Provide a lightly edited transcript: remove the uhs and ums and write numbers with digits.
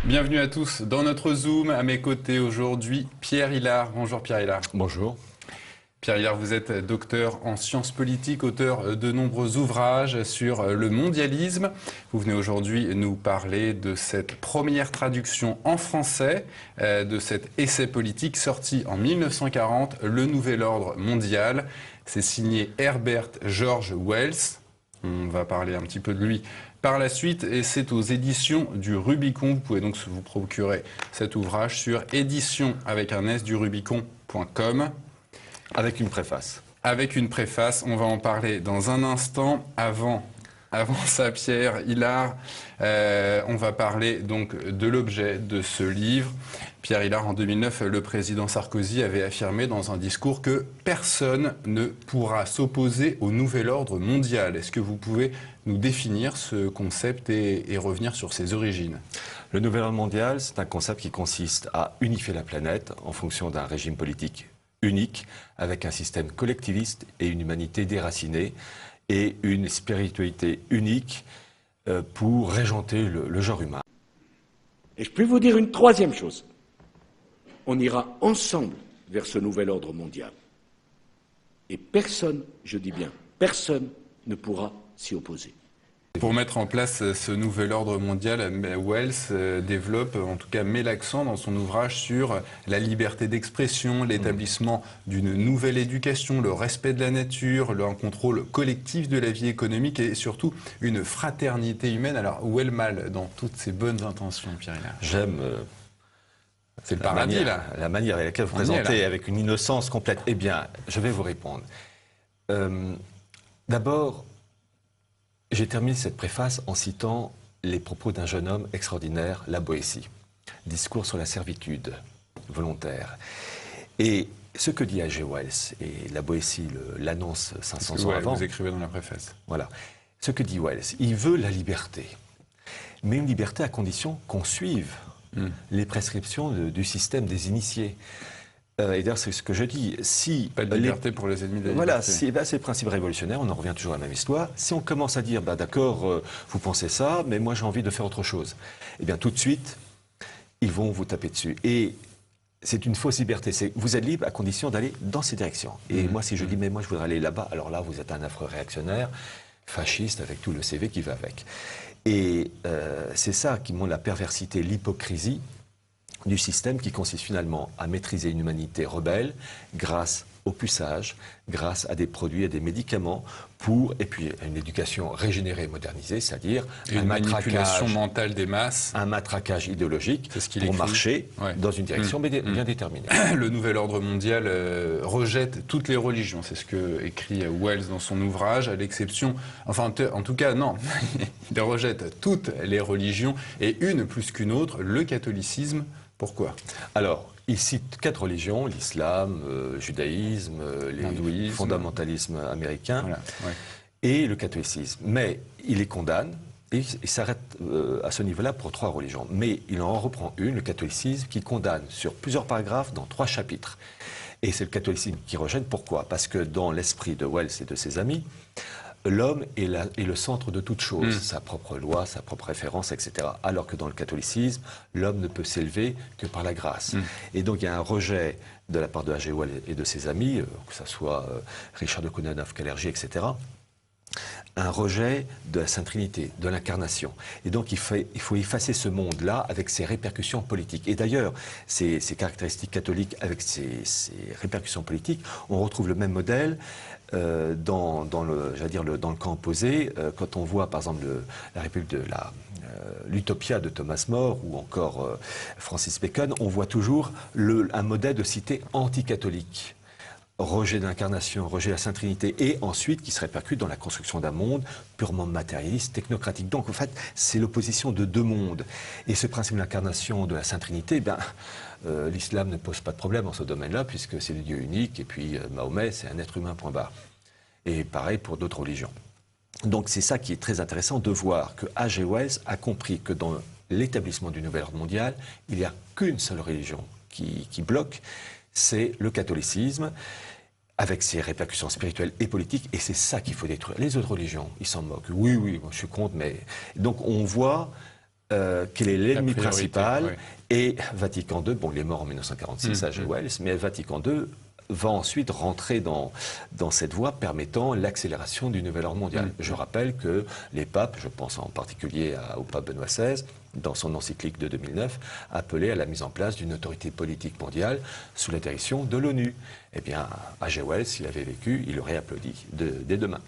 Bienvenue à tous dans notre Zoom. À mes côtés aujourd'hui, Pierre Hilard. Bonjour Pierre Hilard. Bonjour. Pierre Hilard, vous êtes docteur en sciences politiques, auteur de nombreux ouvrages sur le mondialisme. Vous venez aujourd'hui nous parler de cette première traduction en français de cet essai politique sorti en 1940, Le Nouvel Ordre Mondial. C'est signé Herbert George Wells. On va parler un petit peu de lui par la suite et c'est aux éditions du Rubicon. Vous pouvez donc vous procurer cet ouvrage sur édition avec un S du Rubicon.com. Avec une préface. Avec une préface, on va en parler dans un instant. Avant ça, Pierre Hilard, on va parler donc de l'objet de ce livre. Pierre Hilard, en 2009, le président Sarkozy avait affirmé dans un discours que personne ne pourra s'opposer au nouvel ordre mondial. Est-ce que vous pouvez nous définir ce concept et revenir sur ses origines? Le nouvel ordre mondial, c'est un concept qui consiste à unifier la planète en fonction d'un régime politique unique, avec un système collectiviste et une humanité déracinée, et une spiritualité unique pour régenter le genre humain. Et je peux vous dire une troisième chose. On ira ensemble vers ce nouvel ordre mondial. Et personne, je dis bien, personne ne pourra s'y opposer. Pour mettre en place ce nouvel ordre mondial, Wells développe, en tout cas met l'accent dans son ouvrage sur la liberté d'expression, l'établissement d'une nouvelle éducation, le respect de la nature, un contrôle collectif de la vie économique et surtout une fraternité humaine. Alors où est le mal dans toutes ces bonnes intentions, Pierre Hilard? J'aime c'est le paradis, là. La manière avec laquelle vous présentez avec une innocence complète. Eh bien, je vais vous répondre. D'abord, j'ai terminé cette préface en citant les propos d'un jeune homme extraordinaire, La Boétie. Discours sur la servitude volontaire. Et ce que dit H.G. Wells, et La Boétie l'annonce 500 ans avant. Vous écrivez dans la préface. Voilà. Ce que dit Wells, il veut la liberté. Mais une liberté à condition qu'on suive les prescriptions du système des initiés. Et d'ailleurs, c'est ce que je dis. Si pas de liberté pour les ennemis de la voilà, liberté. c'est le principe révolutionnaire, on en revient toujours à la même histoire. Si on commence à dire, d'accord, vous pensez ça, mais moi j'ai envie de faire autre chose, eh bien tout de suite, ils vont vous taper dessus. Et c'est une fausse liberté. Vous êtes libre à condition d'aller dans ces directions. Et moi, si je dis, mais moi je voudrais aller là-bas, alors là, vous êtes un affreux réactionnaire, fasciste, avec tout le CV qui va avec. Et c'est ça qui montre la perversité, l'hypocrisie du système qui consiste finalement à maîtriser une humanité rebelle grâce au puçage, grâce à des produits, à des médicaments, et puis à une éducation régénérée, modernisée, c'est-à-dire une manipulation mentale des masses, un matraquage idéologique pour marcher dans une direction bien déterminée. Le nouvel ordre mondial rejette toutes les religions, c'est ce que écrit Wells dans son ouvrage, à l'exception, enfin en tout cas non, il rejette toutes les religions et une plus qu'une autre, le catholicisme. Pourquoi? Alors, il cite 4 religions, l'islam, le judaïsme, le fondamentalisme américain et le catholicisme. Mais il les condamne et il s'arrête à ce niveau-là pour 3 religions. Mais il en reprend une, le catholicisme, qui condamne sur plusieurs paragraphes dans 3 chapitres. Et c'est le catholicisme qui rejette. Pourquoi? Parce que dans l'esprit de Wells et de ses amis, l'homme est le centre de toute chose, sa propre loi, sa propre référence, etc. Alors que dans le catholicisme, l'homme ne peut s'élever que par la grâce. Et donc il y a un rejet de la part de H.G. Wells et de ses amis, que ce soit Richard de Coudenhove, Kalergi, etc., un rejet de la Sainte Trinité, de l'incarnation. Et donc il faut effacer ce monde-là avec ses répercussions politiques. Et d'ailleurs, ces caractéristiques catholiques avec ces répercussions politiques, on retrouve le même modèle dans le camp opposé, quand on voit par exemple la République de l'Utopia de Thomas More ou encore Francis Bacon, on voit toujours un modèle de cité anticatholique. Rejet de l'incarnation, rejet de la Sainte Trinité, et ensuite qui se répercute dans la construction d'un monde purement matérialiste, technocratique. Donc en fait, c'est l'opposition de 2 mondes. Et ce principe de l'incarnation de la Sainte Trinité, l'islam ne pose pas de problème en ce domaine-là, puisque c'est le Dieu unique, et puis Mahomet, c'est un être humain, point barre. Et pareil pour d'autres religions. Donc c'est ça qui est très intéressant de voir que H.G. Wells a compris que dans l'établissement du nouvel ordre mondial, il n'y a qu'une seule religion qui bloque, c'est le catholicisme, avec ses répercussions spirituelles et politiques, et c'est ça qu'il faut détruire. Les autres religions, ils s'en moquent. Oui, moi je suis contre, mais... Donc on voit quel est l'ennemi principal. Ouais. Et Vatican II, bon, il est mort en 1946 à Wells, mais Vatican II va ensuite rentrer dans cette voie permettant l'accélération du nouvel ordre mondial. Je rappelle que les papes, je pense en particulier au pape Benoît XVI, dans son encyclique de 2009, appelait à la mise en place d'une autorité politique mondiale sous la direction de l'ONU. Eh bien, A.G. Wells, s'il avait vécu, il aurait applaudi dès demain.